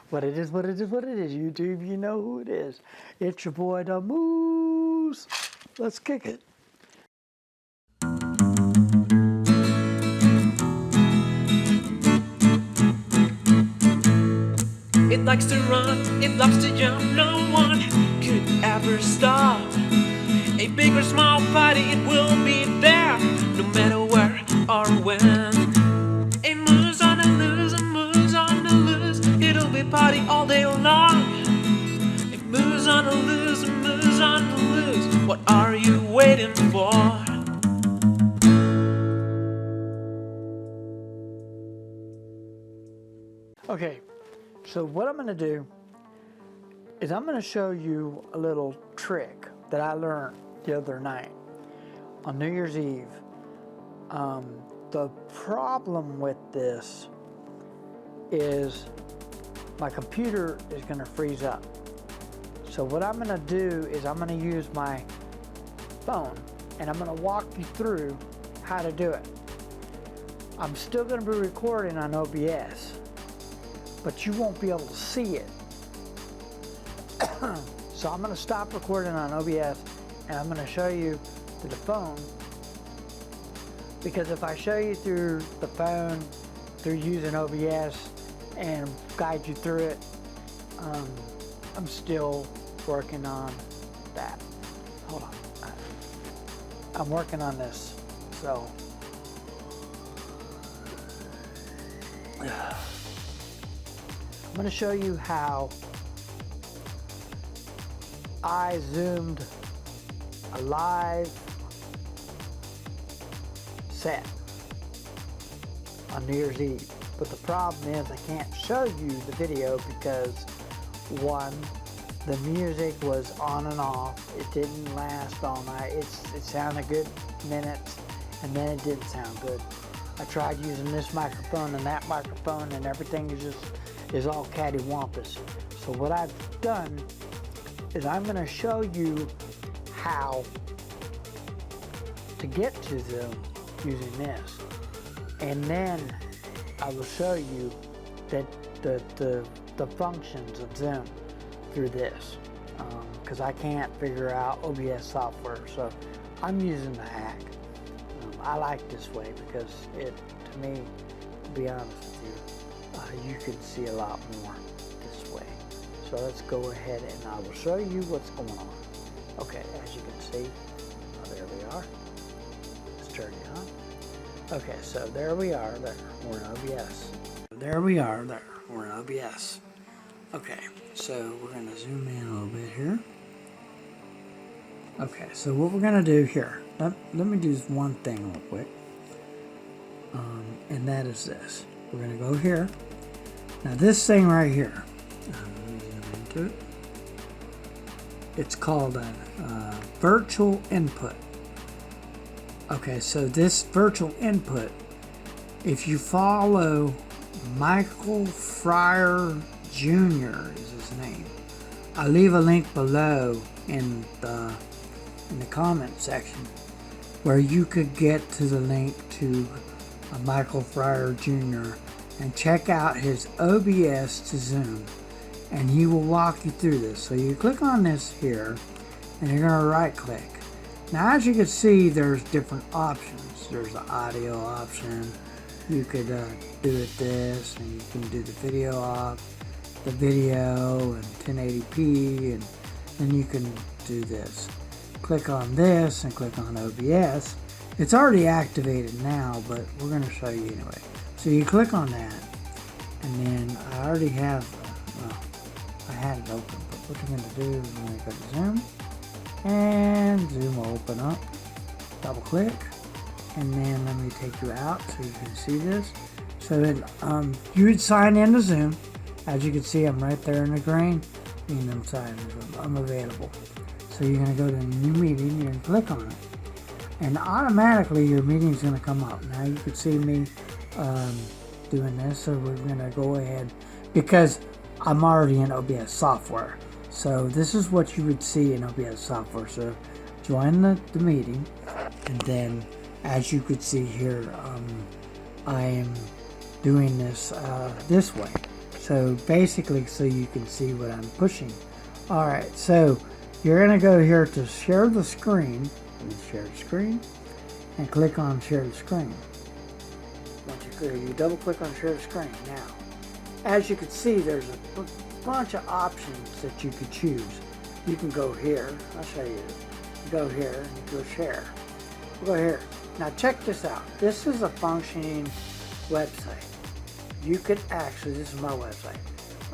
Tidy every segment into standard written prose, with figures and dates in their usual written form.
What it is, YouTube, you know who it is. It's your boy, the Moose. Let's kick it. It likes to run, it loves to jump, no one could ever stop. A big or small party, it will be there, no matter where or when. It moves on the loose, it moves on the loose, it'll be party all day long. It moves on the loose, it moves on the loose, what are you waiting for? Okay, so what I'm going to do is I'm going to show you a little trick that I learned the other night on New Year's Eve. The problem with this is my computer is going to freeze up. So what I'm going to do is I'm going to use my phone and I'm going to walk you through how to do it. I'm still going to be recording on OBS, but you won't be able to see it. So I'm going to stop recording on OBS and I'm going to show you through the phone, because if I show you through the phone through using OBS and guide you through it, I'm still working on that. Hold on. I'm working on this, so I'm going to show you how I zoomed a live set on New Year's Eve. But the problem is I can't show you the video because, one, the music was on and off. It didn't last all night. It sounded good minutes and then it didn't sound good. I tried using this microphone and that microphone and everything is all cattywampus. So what I've done is I'm going to show you how to get to Zoom using this, and then I will show you that the functions of Zoom through this, because I can't figure out OBS software, so I'm using the hack. I like this way because it, to me, to be honest with you, you can see a lot more this way. So let's go ahead and I will show you what's going on. Okay, as you can see, there we are. Let's turn it on. Okay, so there we are, there, we're in OBS. There we are, there, we're in OBS. Okay, so we're gonna zoom in a little bit here. Okay, so what we're gonna do here, let me do one thing real quick. And that is this. We're gonna go here. Now this thing right here, let me zoom into it. It's called a virtual input. Okay, so this virtual input, if you follow Michael Fryer Jr. is his name. I'll leave a link below in the comment section where you could get to the link to Michael Fryer Jr. and check out his OBS to Zoom, and he will walk you through this. So you click on this here and you're going to right click. Now as you can see, there's different options. There's the audio option. You could do it this, and you can do the video off, the video and 1080p, and then you can do this. Click on this and click on OBS. It's already activated now, but we're going to show you anyway. So you click on that, and then I already have, well, I had it open, but what you're going to do is you're going to go to Zoom, and Zoom will open up. Double click, and then let me take you out so you can see this. So that you would sign into Zoom. As you can see, I'm right there in the green, and I'm signing. I'm available. So you're going to go to new meeting, you're going to click on it, and automatically your meeting is going to come up. Now you can see me doing this, so we're going to go ahead, because I'm already in OBS software. So this is what you would see in OBS software. So join the meeting, and then as you could see here, I am doing this this way. So basically, so you can see what I'm pushing. Alright, so you're going to go here to share the screen, and share the screen, and click on share the screen. Once you double click on share the screen. Now, as you can see, there's a bunch of options that you could choose. You can go here, I'll show you. You go here, and you go share. We'll go here. Now check this out. This is a functioning website. You could actually, this is my website.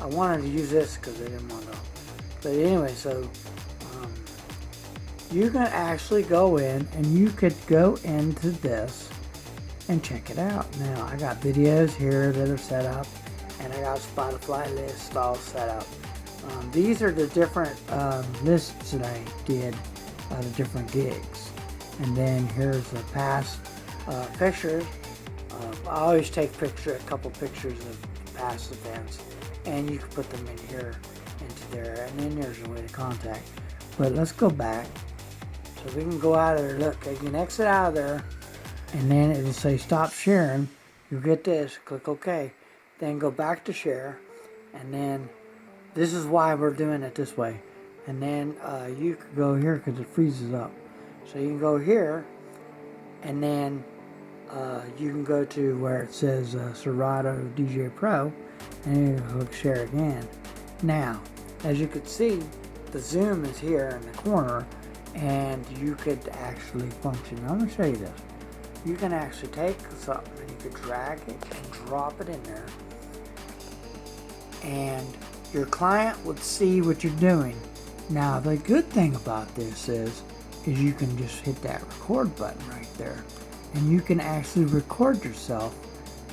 I wanted to use this because I didn't want to. But anyway, so you can actually go in and you could go into this and check it out. Now I got videos here that are set up, and I got Spotify lists all set up. These are the different lists that I did, the different gigs. And then here's the past pictures. I always take a couple pictures of past events, and you can put them in here into there, and then there's a way to contact. But let's go back. So we can go out of there. Look, you can exit out of there, and then it'll say stop sharing. You'll get this, click OK. Then go back to share, and then this is why we're doing it this way. And then you can go here because it freezes up. So you can go here, and then you can go to where it says Serato DJ Pro, and you click share again. Now, as you can see, the zoom is here in the corner, and you could actually function. I'm going to show you this. You can actually take something and you could drag it and drop it in there, and your client would see what you're doing. Now, the good thing about this is you can just hit that record button right there, and you can actually record yourself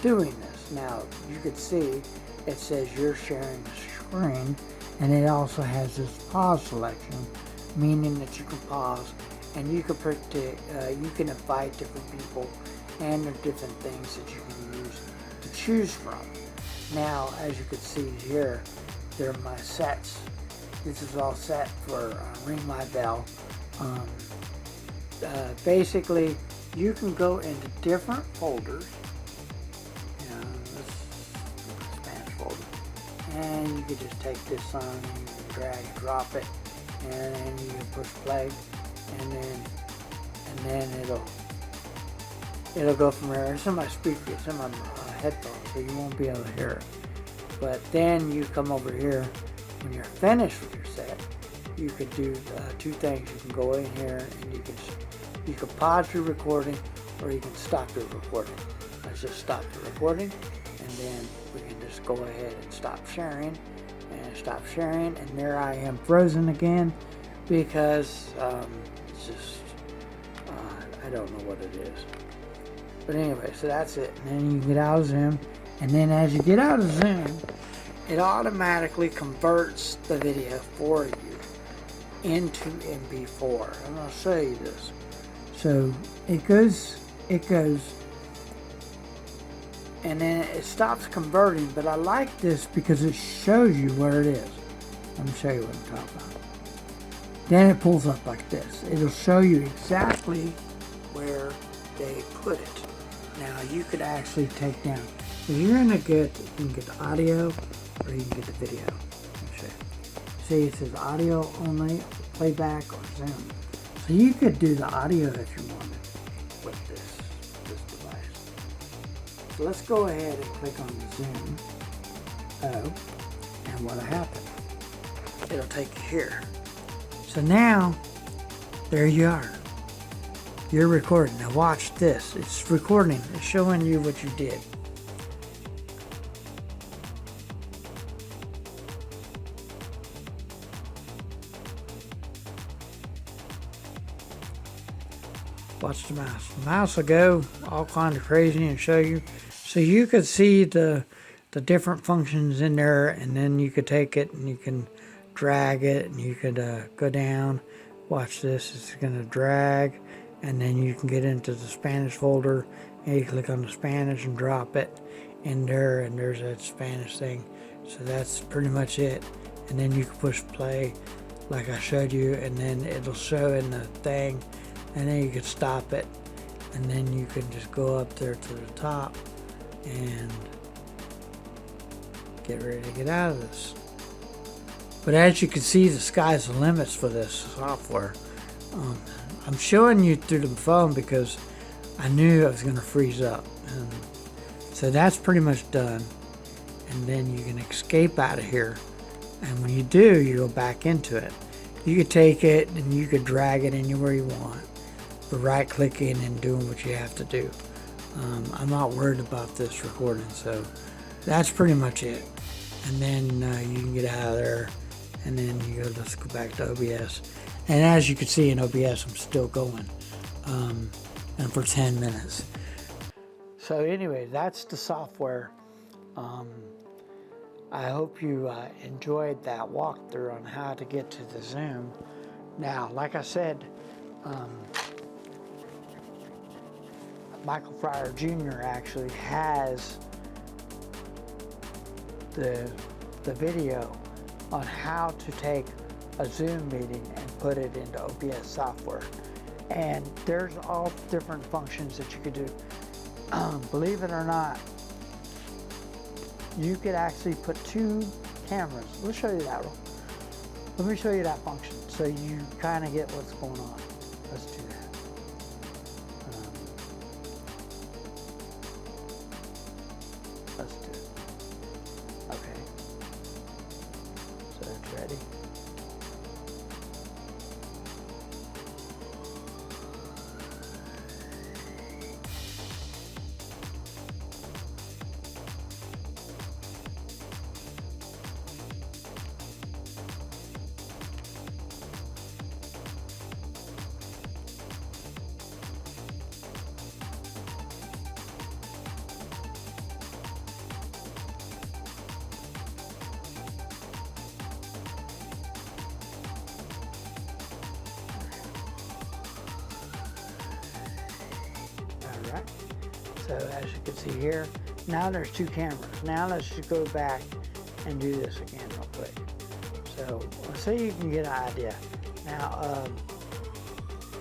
doing this. Now, you can see it says you're sharing the screen, and it also has this pause selection, meaning that you can pause, and you can you can invite different people, and there are different things that you can use to choose from. Now, as you can see here, they're my sets. This is all set for Ring My Bell. Basically, you can go into different folders. This Spanish folder, and you can just take this song and you can drag and drop it, and then you can push play, and then it'll go from there. It's in my speaker, it's in my headphones, so you won't be able to hear it. But then you come over here when you're finished with your set. You could do two things. You can go in here and you can pause your recording, or you can stop your recording. Let's just stop the recording, and then we can just go ahead and stop sharing, and there I am frozen again because it's just I don't know what it is. But anyway, so that's it. And then you can get out of Zoom, and then as you get out of Zoom, it automatically converts the video for you into MP4. I'm going to show you this. So it goes, and then it stops converting, but I like this because it shows you where it is. Let me show you what I'm talking about. Then it pulls up like this. It'll show you exactly where they put it. Now you could actually take down, if you're gonna get, you can get the audio or you can get the video. Let me show you. See, it says audio only, playback, or Zoom. So you could do the audio if you wanted with this device. So let's go ahead and click on the Zoom. And what'll happen? It'll take you here. So now, there you are. You're recording. Now watch this. It's recording. It's showing you what you did. Watch the mouse. The mouse will go all kind of crazy and show you. So you could see the different functions in there, and then you could take it and you can drag it, and you could go down. Watch this. It's going to drag, and then you can get into the Spanish folder, and you click on the Spanish and drop it in there, and there's that Spanish thing. So that's pretty much it. And then you can push play like I showed you, and then it'll show in the thing, and then you can stop it, and then you can just go up there to the top and get ready to get out of this. But as you can see, the sky's the limits for this software. I'm showing you through the phone because I knew I was going to freeze up. And so that's pretty much done. And then you can escape out of here. And when you do, you go back into it. You could take it and you could drag it anywhere you want. But right clicking and doing what you have to do. I'm not worried about this recording, so that's pretty much it. And then you can get out of there, and then you go, let's go back to OBS. And as you can see in OBS, I'm still going, and for 10 minutes. So anyway, that's the software. I hope you enjoyed that walkthrough on how to get to the Zoom. Now, like I said, Michael Fryer Jr. actually has the video on how to take a Zoom meeting and put it into OBS software. And there's all different functions that you could do. Believe it or not, you could actually put 2 cameras. We'll show you that one. Let me show you that function so you kind of get what's going on. Let's do that. Let's do it. Okay. So that's ready. Alright, so as you can see here, now there's 2 cameras. Now let's just go back and do this again real quick. So you can get an idea. Now,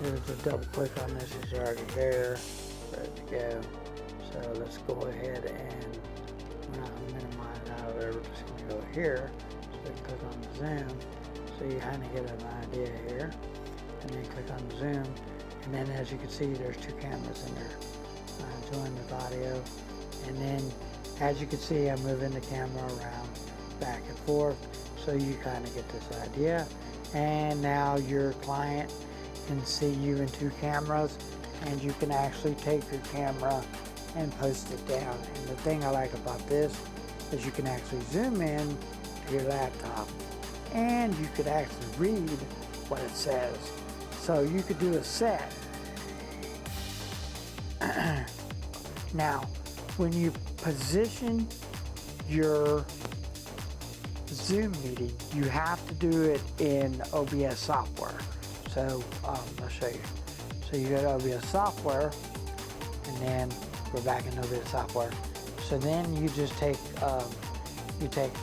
there's a double click on this, it's already there, ready to go. So let's go ahead and we're not going to minimize it out of there, we're just going to go here. So we can click on the zoom, so you kind of get an idea here. And then click on the zoom. And then as you can see, there's 2 cameras in there. Join with audio. And then as you can see, I'm moving the camera around back and forth. So you kind of get this idea. And now your client can see you in 2 cameras. And you can actually take your camera and post it down. And the thing I like about this is you can actually zoom in to your laptop. And you could actually read what it says. So you could do a set. Now, when you position your Zoom meeting, you have to do it in OBS software. So I'll show you. So you go to OBS software, and then we're back in OBS software. So then you just take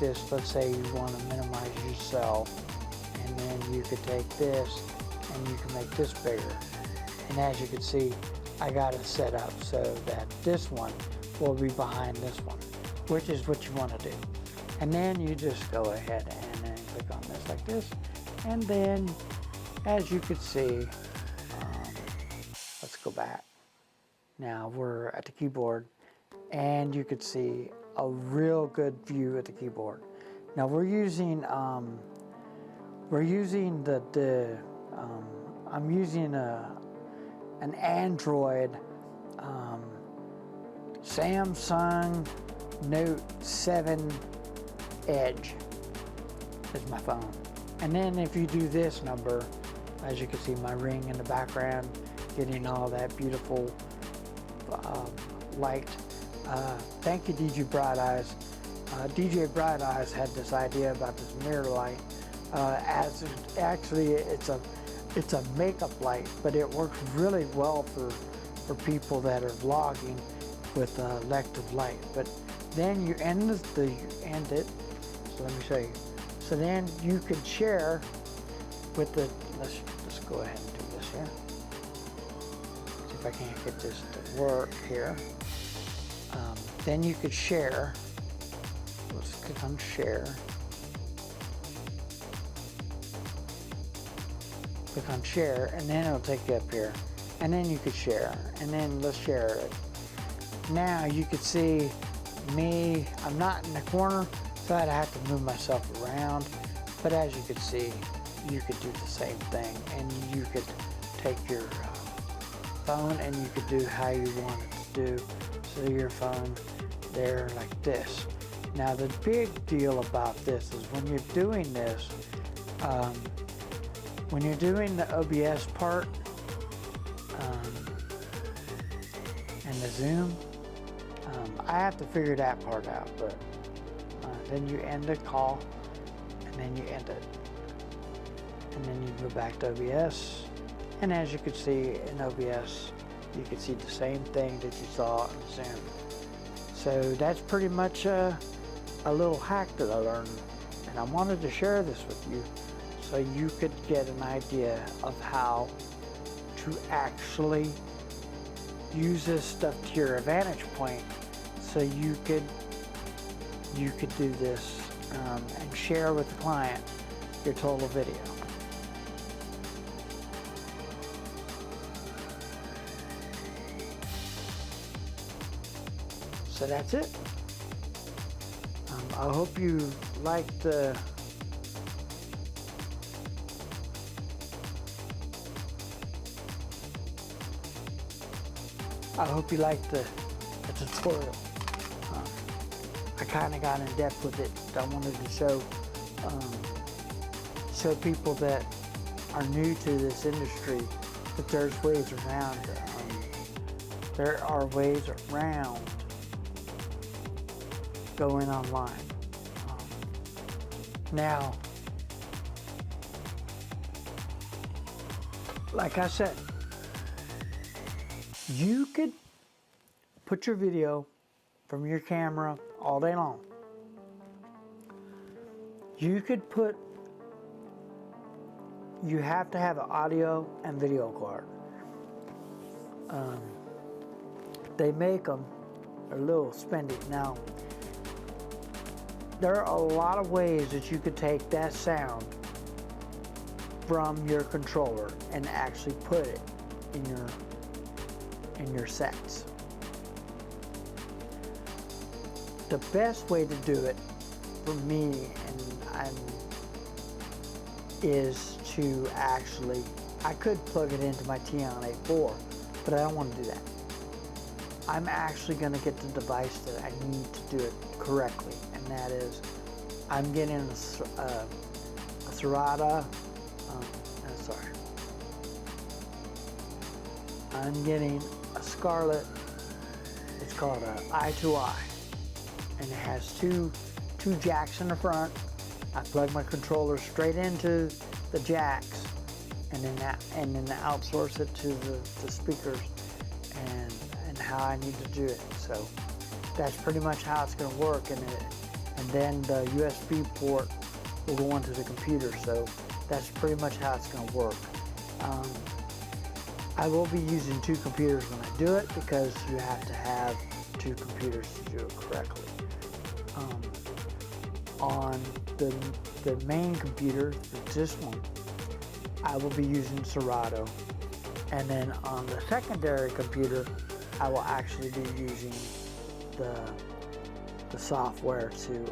this. Let's say you want to minimize your cell, and then you could take this. And you can make this bigger. And as you can see, I got it set up so that this one will be behind this one, which is what you want to do. And then you just go ahead and then click on this like this. And then, as you can see, let's go back. Now we're at the keyboard, and you could see a real good view at the keyboard. Now we're using I'm using an Android Samsung Note 7 Edge is my phone. And then if you do this number, as you can see my ring in the background, getting all that beautiful light. Thank you, DJ Bright Eyes. DJ Bright Eyes had this idea about this mirror light. Actually, it's a makeup light, but it works really well for people that are vlogging with elective light. But then you end it. So let me show you. So then you can share with the. Let's go ahead and do this here. See if I can't get this to work here. Then you could share. Let's click on share. Click on share, and then it'll take you up here. And then you could share, and then let's share it. Now you could see me, I'm not in the corner, so I'd have to move myself around. But as you could see, you could do the same thing, and you could take your phone and you could do how you want it to do. So your phone there like this. Now the big deal about this is when you're doing this, when you're doing the OBS part and the zoom, I have to figure that part out, but then you end the call and then you end it. And then you go back to OBS, and as you can see in OBS, you can see the same thing that you saw in Zoom. So that's pretty much a little hack that I learned, and I wanted to share this with you so you could get an idea of how to actually use this stuff to your advantage point, so you could do this and share with the client your total video. So that's it. I hope you liked the tutorial. I kind of got in depth with it. I wanted to show people that are new to this industry that there's ways around. There are ways around going online. Now, like I said, you could put your video from your camera all day long. You have to have an audio and video card. They make them a little spendy. Now, there are a lot of ways that you could take that sound from your controller and actually put it in your sets. The best way to do it for me is to actually, I could plug it into my T-on-A4, but I don't want to do that. I'm actually going to get the device that I need to do it correctly, and that is, I'm getting a Serato, I'm getting a Scarlett, it's called an I2I, and it has two jacks in the front. I plug my controller straight into the jacks, and then outsource it to the speakers and how I need to do it. So that's pretty much how it's going to work, and then the USB port will go into the computer. So that's pretty much how it's going to work. I will be using two computers when I do it, because you have to have two computers to do it correctly. On the main computer, this one, I will be using Serato, and then on the secondary computer, I will actually be using the software to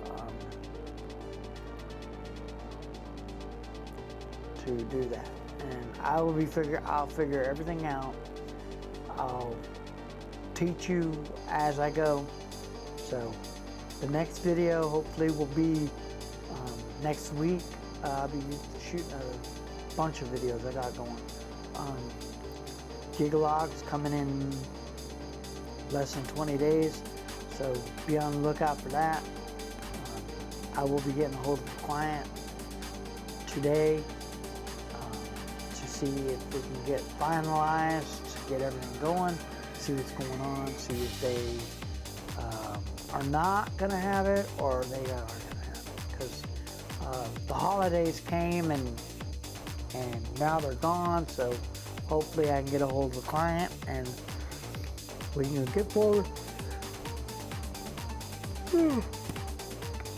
do that. And I'll figure everything out. I'll teach you as I go. So the next video hopefully will be next week. I'll be shooting a bunch of videos I got going. Gigalog's coming in less than 20 days, so be on the lookout for that. I will be getting a hold of the client today to see if we can get finalized, to get everything going, see what's going on, see if they are not going to have it or they are going to have it, because the holidays came and now they're gone. So hopefully I can get a hold of the client and we can get forward.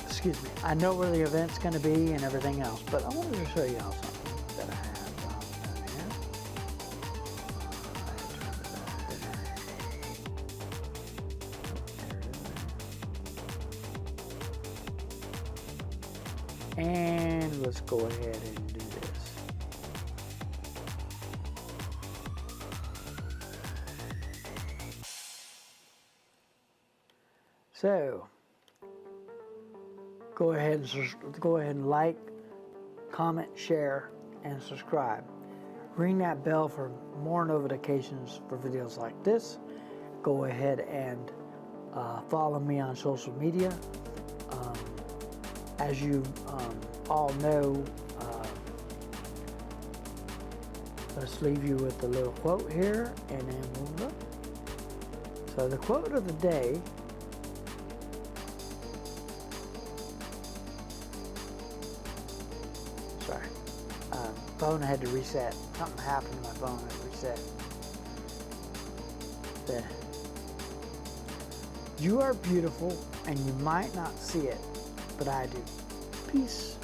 Excuse excuse me, I know where the event's going to be and everything else, but I wanted to show y'all something that I have down here. And let's go ahead and do this. So go ahead and like, comment, share, and subscribe. Ring that bell for more notifications for videos like this. Go ahead and follow me on social media. As you all know, let's leave you with a little quote here, and then we'll go. So the quote of the day phone had to reset. Something happened to my phone, it reset. You are beautiful and you might not see it, but I do. Peace.